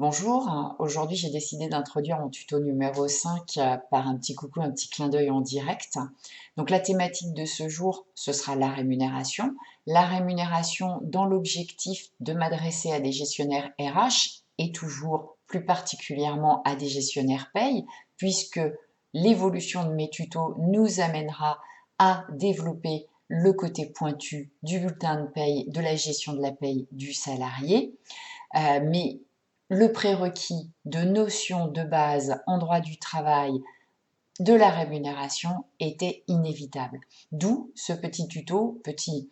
Bonjour, aujourd'hui j'ai décidé d'introduire mon tuto numéro 5 par un petit coucou, un petit clin d'œil en direct. Donc la thématique de ce jour, ce sera la rémunération. La rémunération dans l'objectif de m'adresser à des gestionnaires RH et toujours plus particulièrement à des gestionnaires paye, puisque l'évolution de mes tutos nous amènera à développer le côté pointu du bulletin de paye, de la gestion de la paye du salarié. Mais le prérequis de notions de base en droit du travail de la rémunération était inévitable. D'où ce petit tuto, petit,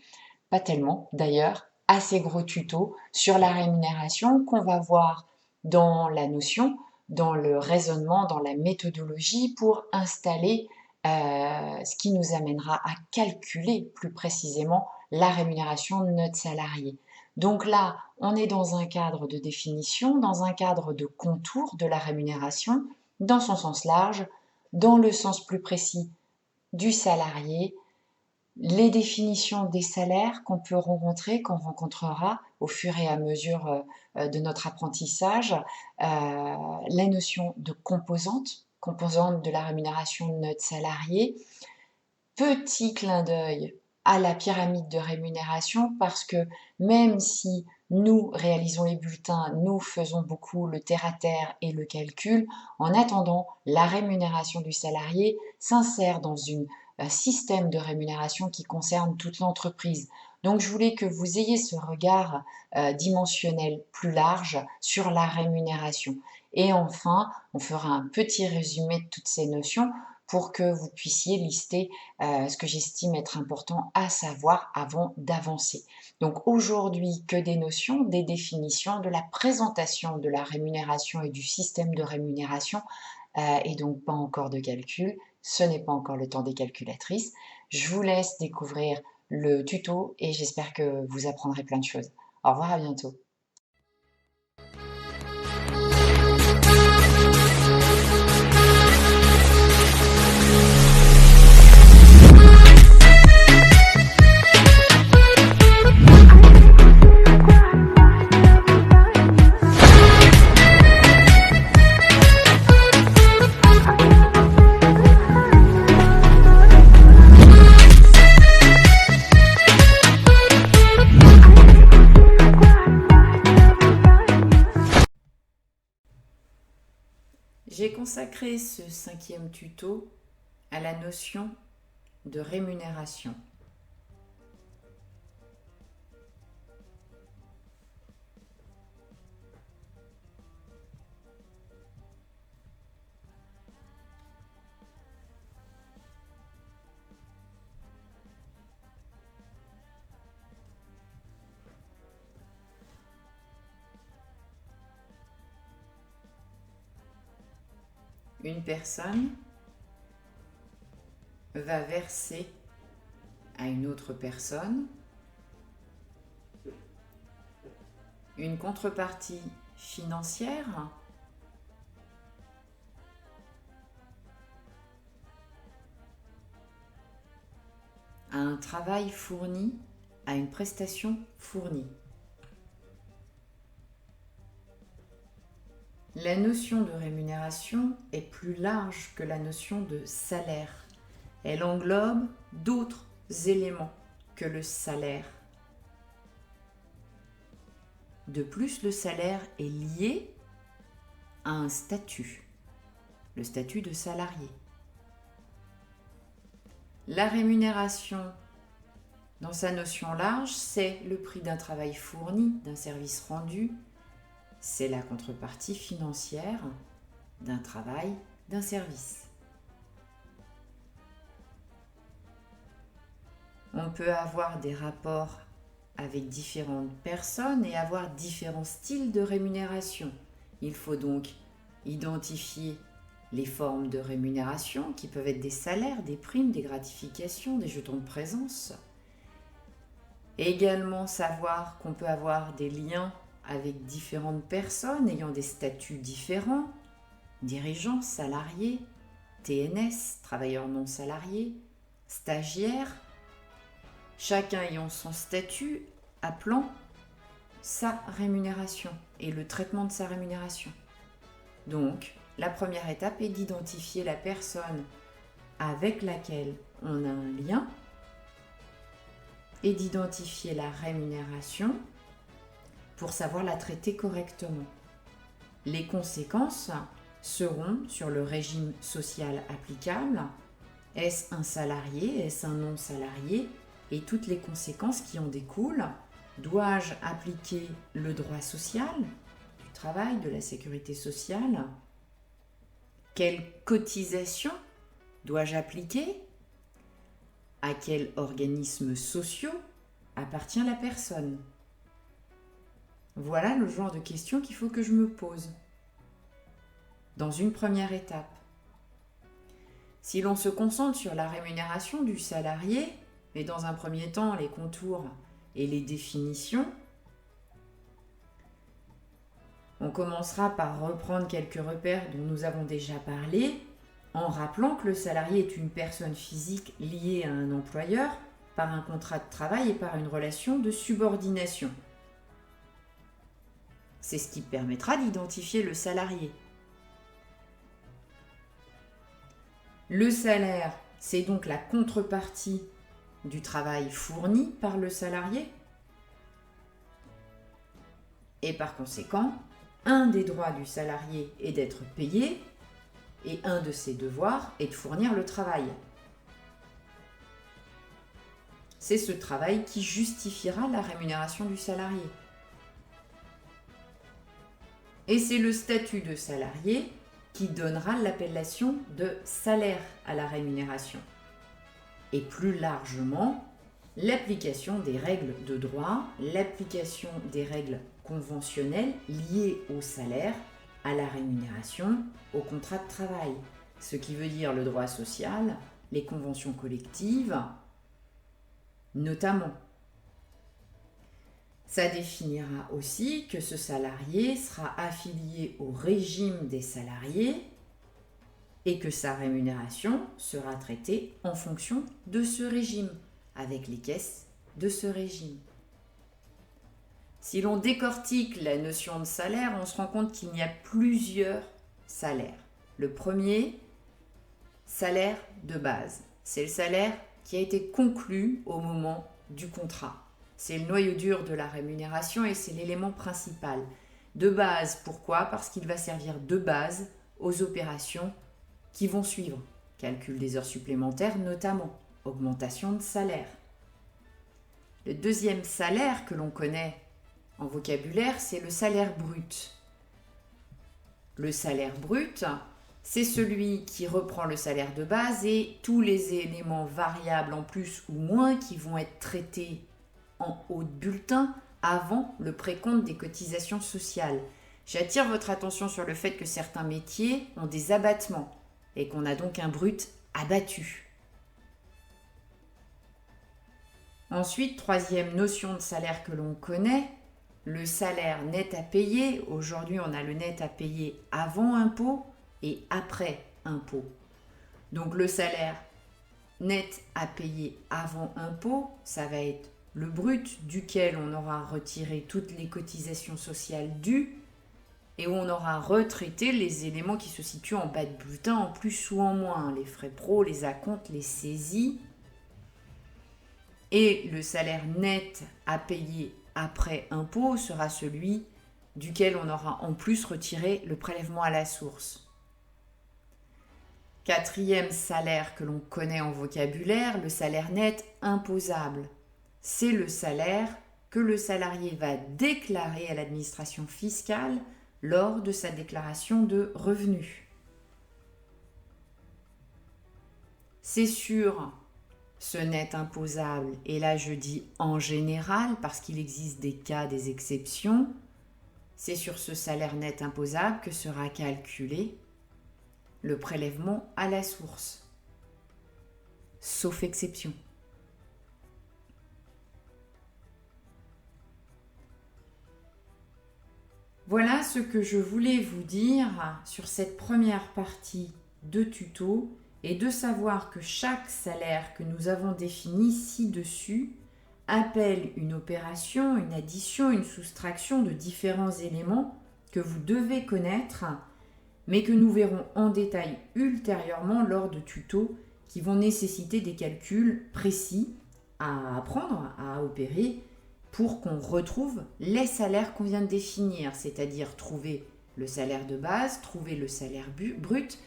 pas tellement d'ailleurs, assez gros tuto sur la rémunération qu'on va voir dans la notion, dans le raisonnement, dans la méthodologie pour installer ce qui nous amènera à calculer plus précisément la rémunération de notre salarié. Donc là, on est dans un cadre de définition, dans un cadre de contour de la rémunération, dans son sens large, dans le sens plus précis du salarié, les définitions des salaires qu'on peut rencontrer, qu'on rencontrera au fur et à mesure de notre apprentissage, la notion de composante de la rémunération de notre salarié. Petit clin d'œil à la pyramide de rémunération parce que même si nous réalisons les bulletins, nous faisons beaucoup le terre-à-terre et le calcul, en attendant, la rémunération du salarié s'insère dans un système de rémunération qui concerne toute l'entreprise. Donc je voulais que vous ayez ce regard dimensionnel plus large sur la rémunération. Et enfin, on fera un petit résumé de toutes ces notions pour que vous puissiez lister ce que j'estime être important à savoir avant d'avancer. Donc aujourd'hui, que des notions, des définitions, de la présentation de la rémunération et du système de rémunération, et donc pas encore de calcul. Ce n'est pas encore le temps des calculatrices. Je vous laisse découvrir le tuto et j'espère que vous apprendrez plein de choses. Au revoir, à bientôt. J'ai consacré ce 5e tuto à la notion de rémunération. Une personne va verser à une autre personne une contrepartie financière à un travail fourni, à une prestation fournie. La notion de rémunération est plus large que la notion de salaire. Elle englobe d'autres éléments que le salaire. De plus, le salaire est lié à un statut, le statut de salarié. La rémunération, dans sa notion large, c'est le prix d'un travail fourni, d'un service rendu. C'est la contrepartie financière d'un travail, d'un service. On peut avoir des rapports avec différentes personnes et avoir différents styles de rémunération. Il faut donc identifier les formes de rémunération qui peuvent être des salaires, des primes, des gratifications, des jetons de présence. Et également savoir qu'on peut avoir des liens avec différentes personnes ayant des statuts différents, dirigeants, salariés, TNS, travailleurs non salariés, stagiaires, chacun ayant son statut appelant sa rémunération et le traitement de sa rémunération. Donc, la première étape est d'identifier la personne avec laquelle on a un lien et d'identifier la rémunération pour savoir la traiter correctement. Les conséquences seront sur le régime social applicable. Est-ce un salarié? Est-ce un non-salarié? Et toutes les conséquences qui en découlent. Dois-je appliquer le droit social, du travail, de la sécurité sociale? Quelle cotisation dois-je appliquer? À quels organismes sociaux appartient la personne? Voilà le genre de questions qu'il faut que je me pose. Dans une première étape. Si l'on se concentre sur la rémunération du salarié, et dans un premier temps les contours et les définitions, on commencera par reprendre quelques repères dont nous avons déjà parlé, en rappelant que le salarié est une personne physique liée à un employeur par un contrat de travail et par une relation de subordination. C'est ce qui permettra d'identifier le salarié. Le salaire, c'est donc la contrepartie du travail fourni par le salarié. Et par conséquent, un des droits du salarié est d'être payé et un de ses devoirs est de fournir le travail. C'est ce travail qui justifiera la rémunération du salarié. Et c'est le statut de salarié qui donnera l'appellation de salaire à la rémunération. Et plus largement, l'application des règles de droit, l'application des règles conventionnelles liées au salaire, à la rémunération, au contrat de travail. Ce qui veut dire le droit social, les conventions collectives, notamment. Ça définira aussi que ce salarié sera affilié au régime des salariés et que sa rémunération sera traitée en fonction de ce régime, avec les caisses de ce régime. Si l'on décortique la notion de salaire, on se rend compte qu'il y a plusieurs salaires. Le premier, salaire de base. C'est le salaire qui a été conclu au moment du contrat. C'est le noyau dur de la rémunération et c'est l'élément principal. De base, pourquoi? Parce qu'il va servir de base aux opérations qui vont suivre. Calcul des heures supplémentaires notamment, augmentation de salaire. Le deuxième salaire que l'on connaît en vocabulaire, c'est le salaire brut. Le salaire brut, c'est celui qui reprend le salaire de base et tous les éléments variables en plus ou moins qui vont être traités en haut de bulletin avant le précompte des cotisations sociales. J'attire votre attention sur le fait que certains métiers ont des abattements et qu'on a donc un brut abattu. Ensuite, troisième notion de salaire que l'on connaît, le salaire net à payer. Aujourd'hui, on a le net à payer avant impôt et après impôt. Donc le salaire net à payer avant impôt, ça va être le brut duquel on aura retiré toutes les cotisations sociales dues et où on aura retraité les éléments qui se situent en bas de bulletin en plus ou en moins, les frais pro, les acomptes, les saisies. Et le salaire net à payer après impôt sera celui duquel on aura en plus retiré le prélèvement à la source. Quatrième salaire que l'on connaît en vocabulaire, le salaire net imposable. C'est le salaire que le salarié va déclarer à l'administration fiscale lors de sa déclaration de revenus. C'est sur ce net imposable, et là je dis en général parce qu'il existe des cas, des exceptions, c'est sur ce salaire net imposable que sera calculé le prélèvement à la source, sauf exception. Voilà ce que je voulais vous dire sur cette première partie de tuto et de savoir que chaque salaire que nous avons défini ci-dessus appelle une opération, une addition, une soustraction de différents éléments que vous devez connaître, mais que nous verrons en détail ultérieurement lors de tutos qui vont nécessiter des calculs précis à apprendre, à opérer, pour qu'on retrouve les salaires qu'on vient de définir, c'est-à-dire trouver le salaire de base, trouver le salaire brut,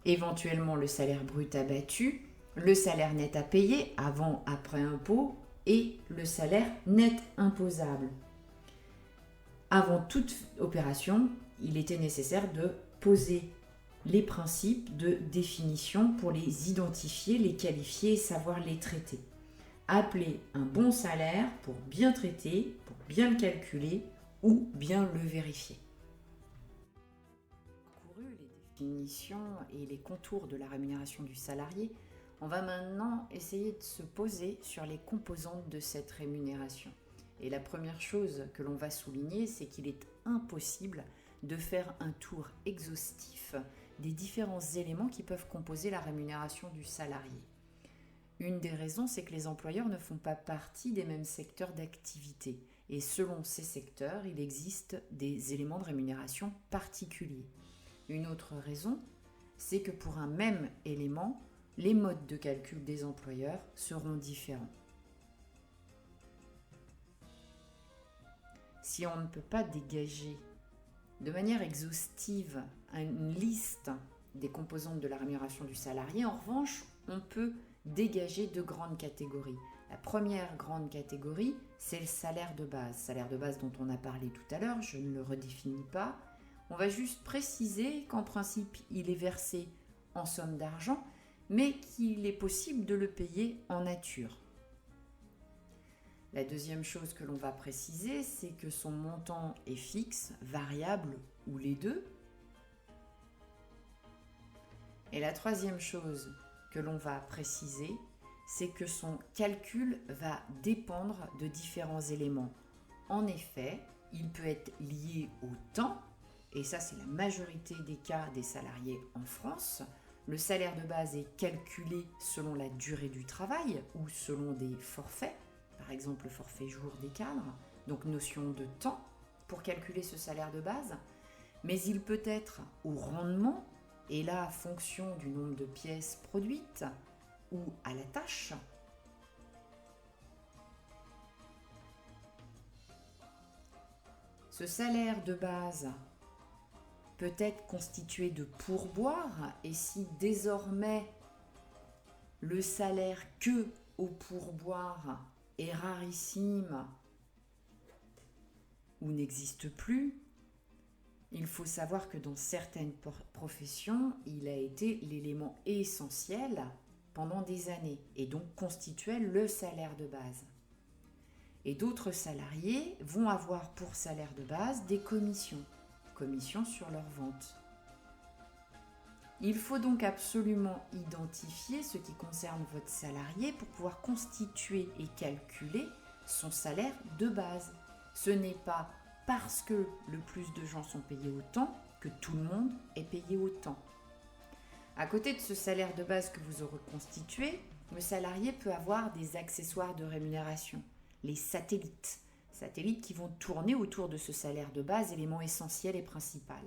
éventuellement le salaire brut abattu, le salaire net à payer avant, après impôt et le salaire net imposable. Avant toute opération, il était nécessaire de poser les principes de définition pour les identifier, les qualifier et savoir les traiter. Appeler un bon salaire pour bien traiter, pour bien le calculer ou bien le vérifier. Les définitions et les contours de la rémunération du salarié, on va maintenant essayer de se poser sur les composantes de cette rémunération. Et la première chose que l'on va souligner, c'est qu'il est impossible de faire un tour exhaustif des différents éléments qui peuvent composer la rémunération du salarié. Une des raisons, c'est que les employeurs ne font pas partie des mêmes secteurs d'activité. Et selon ces secteurs, il existe des éléments de rémunération particuliers. Une autre raison, c'est que pour un même élément, les modes de calcul des employeurs seront différents. Si on ne peut pas dégager de manière exhaustive une liste des composantes de la rémunération du salarié, en revanche, on peut dégager deux grandes catégories. La première grande catégorie, c'est le salaire de base. Salaire de base dont on a parlé tout à l'heure, je ne le redéfinis pas. On va juste préciser qu'en principe, il est versé en somme d'argent, mais qu'il est possible de le payer en nature. La deuxième chose que l'on va préciser, c'est que son montant est fixe, variable ou les deux. Et la troisième chose que l'on va préciser, c'est que son calcul va dépendre de différents éléments. En effet, il peut être lié au temps, et ça c'est la majorité des cas des salariés en France. Le salaire de base est calculé selon la durée du travail ou selon des forfaits, par exemple le forfait jour des cadres, donc notion de temps pour calculer ce salaire de base, mais il peut être au rendement, et là, fonction du nombre de pièces produites ou à la tâche. Ce salaire de base peut être constitué de pourboires, et si désormais le salaire que au pourboire est rarissime ou n'existe plus, il faut savoir que dans certaines professions, il a été l'élément essentiel pendant des années et donc constituait le salaire de base. Et d'autres salariés vont avoir pour salaire de base des commissions sur leurs ventes. Il faut donc absolument identifier ce qui concerne votre salarié pour pouvoir constituer et calculer son salaire de base. Ce n'est pas parce que le plus de gens sont payés autant que tout le monde est payé autant. À côté de ce salaire de base que vous aurez constitué, le salarié peut avoir des accessoires de rémunération, les satellites qui vont tourner autour de ce salaire de base, élément essentiel et principal.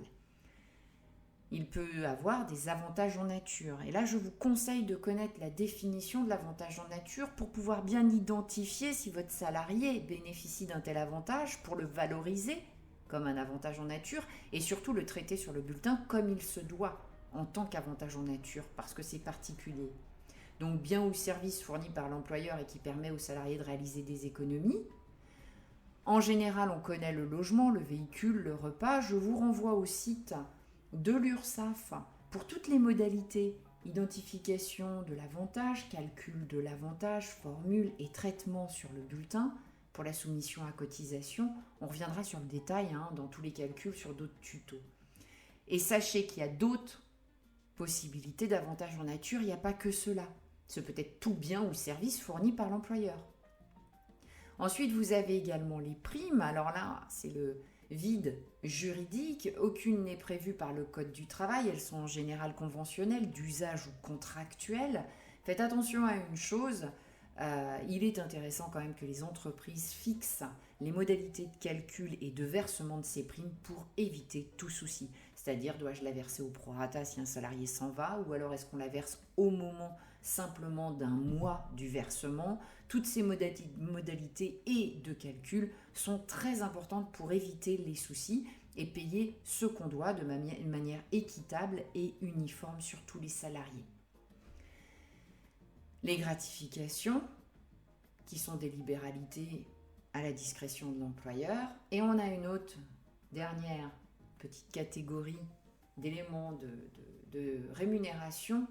Il peut avoir des avantages en nature. Et là, je vous conseille de connaître la définition de l'avantage en nature pour pouvoir bien identifier si votre salarié bénéficie d'un tel avantage pour le valoriser comme un avantage en nature et surtout le traiter sur le bulletin comme il se doit en tant qu'avantage en nature parce que c'est particulier. Donc, bien ou service fourni par l'employeur et qui permet au salarié de réaliser des économies. En général, on connaît le logement, le véhicule, le repas. Je vous renvoie au site de l'URSSAF pour toutes les modalités, identification de l'avantage, calcul de l'avantage, formule et traitement sur le bulletin pour la soumission à cotisation. On reviendra sur le détail dans tous les calculs sur d'autres tutos. Et sachez qu'il y a d'autres possibilités d'avantages en nature, il n'y a pas que cela. Ce peut être tout bien ou service fourni par l'employeur. Ensuite, vous avez également les primes. Alors là, c'est le vide juridique. Aucune n'est prévue par le Code du travail. Elles sont en général conventionnelles, d'usage ou contractuelles. Faites attention à une chose, il est intéressant quand même que les entreprises fixent les modalités de calcul et de versement de ces primes pour éviter tout souci. C'est-à-dire, dois-je la verser au prorata si un salarié s'en va, ou alors est-ce qu'on la verse au moment simplement d'un mois du versement? Toutes ces modalités et de calcul sont très importantes pour éviter les soucis et payer ce qu'on doit de manière équitable et uniforme sur tous les salariés. Les gratifications, qui sont des libéralités à la discrétion de l'employeur. Et on a une autre, dernière petite catégorie d'éléments de rémunération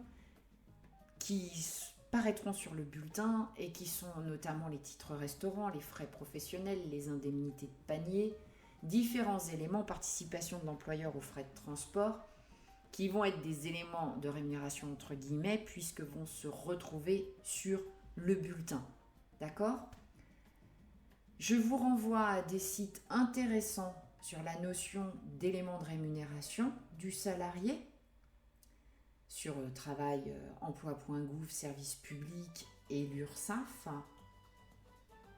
qui paraîtront sur le bulletin et qui sont notamment les titres restaurants, les frais professionnels, les indemnités de panier, différents éléments, participation de l'employeur aux frais de transport, qui vont être des éléments de rémunération entre guillemets, puisque vont se retrouver sur le bulletin. D'accord ? Je vous renvoie à des sites intéressants sur la notion d'éléments de rémunération du salarié, sur le travail emploi.gouv, service public et l'URSSAF.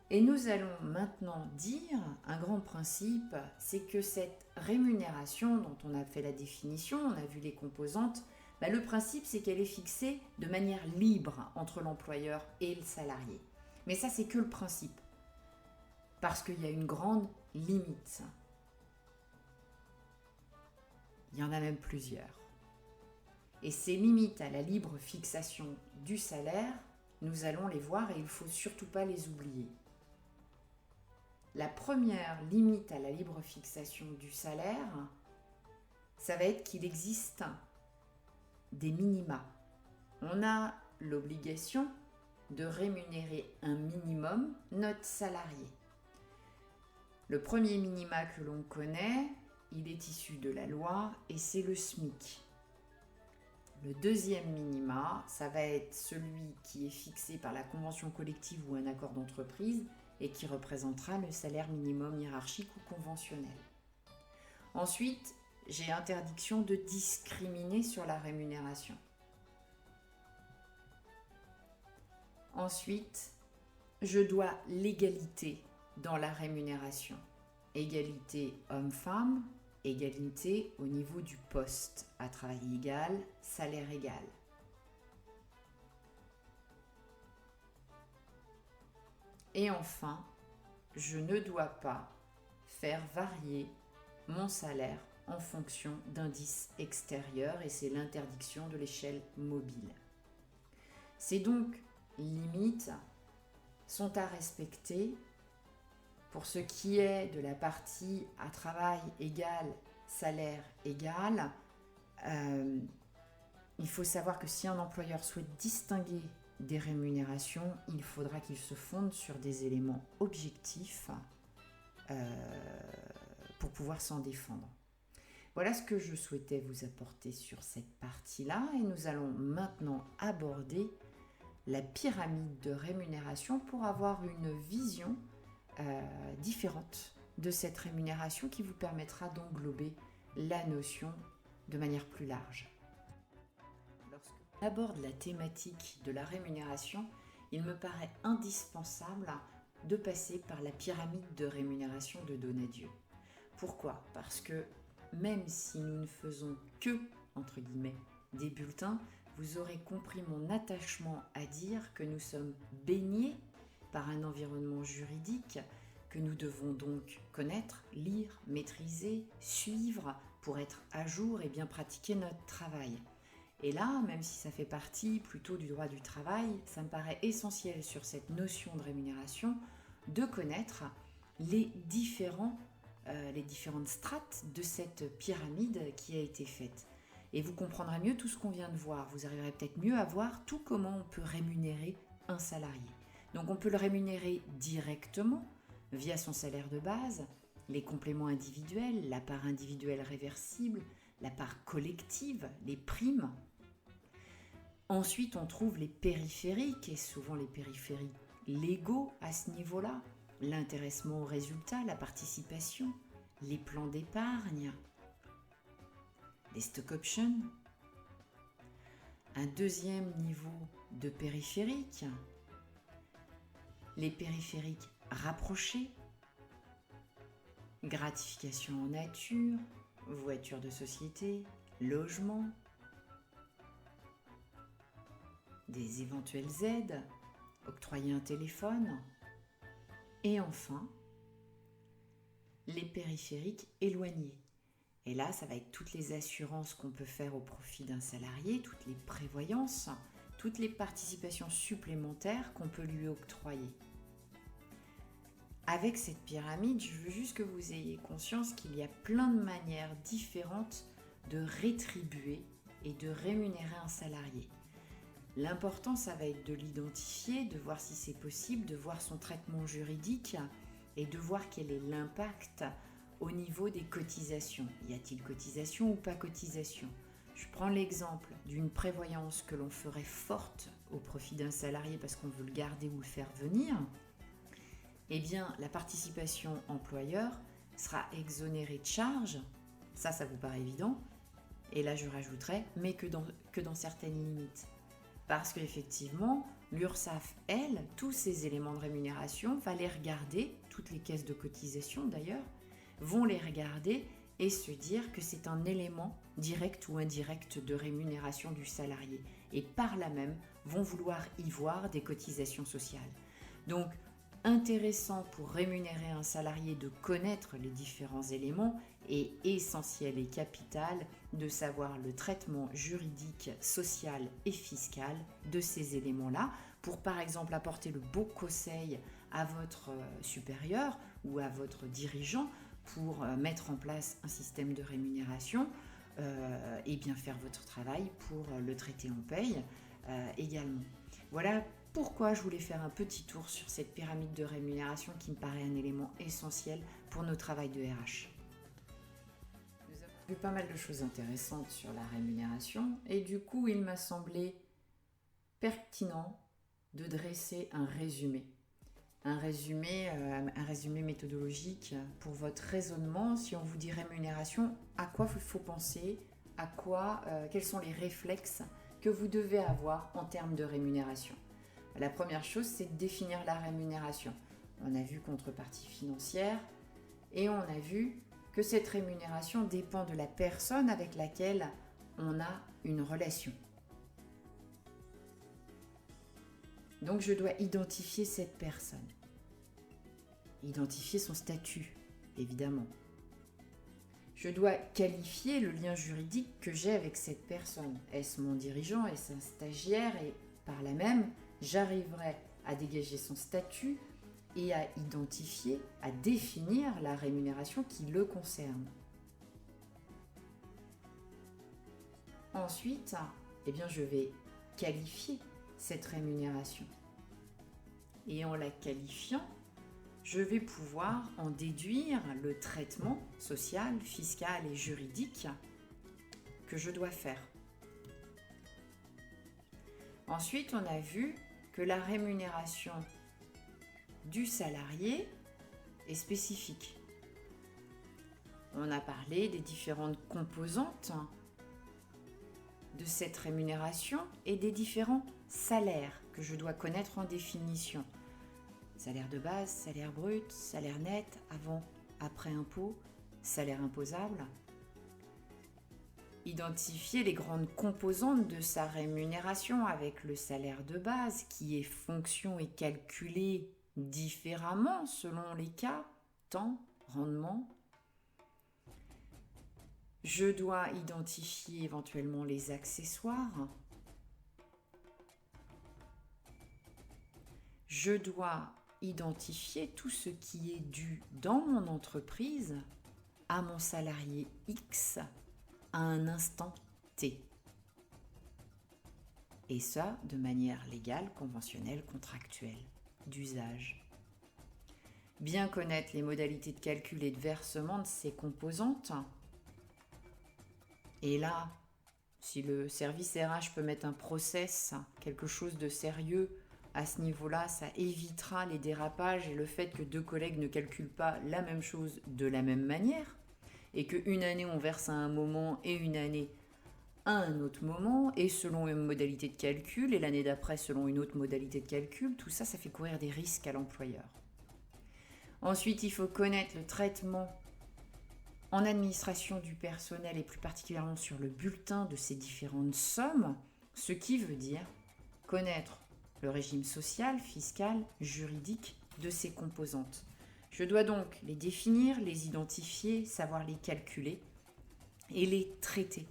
Et nous allons maintenant dire un grand principe, c'est que cette rémunération dont on a fait la définition, on a vu les composantes, le principe c'est qu'elle est fixée de manière libre entre l'employeur et le salarié. Mais ça c'est que le principe, parce qu'il y a une grande limite. Il y en a même plusieurs. Et ces limites à la libre fixation du salaire, nous allons les voir et il ne faut surtout pas les oublier. La première limite à la libre fixation du salaire, ça va être qu'il existe des minima. On a l'obligation de rémunérer un minimum notre salarié. Le premier minima que l'on connaît, il est issu de la loi et c'est le SMIC. Le deuxième minima, ça va être celui qui est fixé par la convention collective ou un accord d'entreprise et qui représentera le salaire minimum hiérarchique ou conventionnel. Ensuite, j'ai interdiction de discriminer sur la rémunération. Ensuite, je dois l'égalité dans la rémunération. Égalité homme-femme, égalité au niveau du poste, à travail égal, salaire égal. Et enfin, je ne dois pas faire varier mon salaire en fonction d'indices extérieurs et c'est l'interdiction de l'échelle mobile. Ces donc limites sont à respecter pour ce qui est de la partie à travail égal, salaire égal. Il faut savoir que si un employeur souhaite distinguer des rémunérations, il faudra qu'il se fonde sur des éléments objectifs pour pouvoir s'en défendre. Voilà ce que je souhaitais vous apporter sur cette partie-là et nous allons maintenant aborder la pyramide de rémunération pour avoir une vision différente de cette rémunération qui vous permettra d'englober la notion de manière plus large. Lorsqu'on aborde la thématique de la rémunération, il me paraît indispensable de passer par la pyramide de rémunération de Donadieu. Pourquoi ? Parce que même si nous ne faisons que, entre guillemets, des bulletins, vous aurez compris mon attachement à dire que nous sommes baignés par un environnement juridique que nous devons donc connaître, lire, maîtriser, suivre pour être à jour et bien pratiquer notre travail. Et là, même si ça fait partie plutôt du droit du travail, ça me paraît essentiel sur cette notion de rémunération de connaître les différentes strates de cette pyramide qui a été faite. Et vous comprendrez mieux tout ce qu'on vient de voir. Vous arriverez peut-être mieux à voir tout comment on peut rémunérer un salarié. Donc on peut le rémunérer directement via son salaire de base, les compléments individuels, la part individuelle réversible, la part collective, les primes. Ensuite, on trouve les périphériques, et souvent les périphériques légaux à ce niveau-là, l'intéressement au résultat, la participation, les plans d'épargne, les stock options. Un deuxième niveau de périphérique, les périphériques rapprochés, gratification en nature, voiture de société, logement, des éventuelles aides, octroyer un téléphone, et enfin, les périphériques éloignés. Et là, ça va être toutes les assurances qu'on peut faire au profit d'un salarié, toutes les prévoyances, toutes les participations supplémentaires qu'on peut lui octroyer. Avec cette pyramide, je veux juste que vous ayez conscience qu'il y a plein de manières différentes de rétribuer et de rémunérer un salarié. L'important, ça va être de l'identifier, de voir si c'est possible, de voir son traitement juridique et de voir quel est l'impact au niveau des cotisations. Y a-t-il cotisation ou pas cotisation ? Je prends l'exemple d'une prévoyance que l'on ferait forte au profit d'un salarié parce qu'on veut le garder ou le faire venir. Eh bien, la participation employeur sera exonérée de charges, ça vous paraît évident, et là je rajouterais, mais que dans certaines limites. Parce qu'effectivement, l'URSSAF, elle, tous ces éléments de rémunération, va les regarder, toutes les caisses de cotisation d'ailleurs, vont les regarder et se dire que c'est un élément direct ou indirect de rémunération du salarié. Et par là même, vont vouloir y voir des cotisations sociales. Donc, intéressant pour rémunérer un salarié de connaître les différents éléments et essentiel et capital de savoir le traitement juridique, social et fiscal de ces éléments-là pour par exemple apporter le beau conseil à votre supérieur ou à votre dirigeant pour mettre en place un système de rémunération et bien faire votre travail pour le traiter en paye également. Voilà pourquoi je voulais faire un petit tour sur cette pyramide de rémunération qui me paraît un élément essentiel pour nos travails de RH. Nous avons vu pas mal de choses intéressantes sur la rémunération et du coup il m'a semblé pertinent de dresser un résumé méthodologique pour votre raisonnement. Si on vous dit rémunération, à quoi il faut penser, quels sont les réflexes que vous devez avoir en termes de rémunération. La première chose, c'est de définir la rémunération. On a vu contrepartie financière et on a vu que cette rémunération dépend de la personne avec laquelle on a une relation. Donc je dois identifier cette personne. Identifier son statut, évidemment. Je dois qualifier le lien juridique que j'ai avec cette personne. Est-ce mon dirigeant? Est-ce un stagiaire? Et par là même, j'arriverai à dégager son statut et à identifier, à définir la rémunération qui le concerne. Ensuite, je vais qualifier cette rémunération. Et en la qualifiant, je vais pouvoir en déduire le traitement social, fiscal et juridique que je dois faire. Ensuite, on a vu que la rémunération du salarié est spécifique. On a parlé des différentes composantes de cette rémunération et des différents salaires que je dois connaître en définition. Salaire de base, salaire brut, salaire net, avant, après impôt, salaire imposable. Identifier les grandes composantes de sa rémunération avec le salaire de base qui est fonction et calculé différemment selon les cas, temps, rendement. Je dois identifier éventuellement les accessoires. Je dois identifier tout ce qui est dû dans mon entreprise à mon salarié X à un instant T. Et ça de manière légale, conventionnelle, contractuelle, d'usage. Bien connaître les modalités de calcul et de versement de ces composantes. Et là, si le service RH peut mettre un process, quelque chose de sérieux à ce niveau-là, ça évitera les dérapages et le fait que deux collègues ne calculent pas la même chose de la même manière et qu'une année on verse à un moment et une année à un autre moment et selon une modalité de calcul et l'année d'après selon une autre modalité de calcul. Tout ça, ça fait courir des risques à l'employeur. Ensuite, il faut connaître le traitement en administration du personnel et plus particulièrement sur le bulletin de ces différentes sommes, ce qui veut dire connaître le régime social, fiscal, juridique de ces composantes. Je dois donc les définir, les identifier, savoir les calculer et les traiter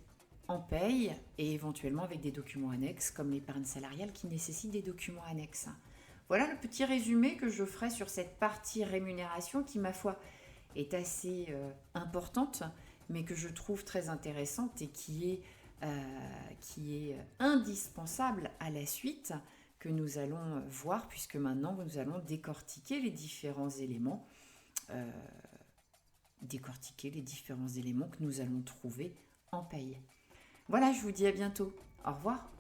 en paye et éventuellement avec des documents annexes comme l'épargne salariale qui nécessite des documents annexes. Voilà le petit résumé que je ferai sur cette partie rémunération qui, ma foi, est assez importante, mais que je trouve très intéressante et qui est indispensable à la suite que nous allons voir, puisque maintenant nous allons décortiquer les différents éléments, que nous allons trouver en paye. Voilà, je vous dis à bientôt. Au revoir.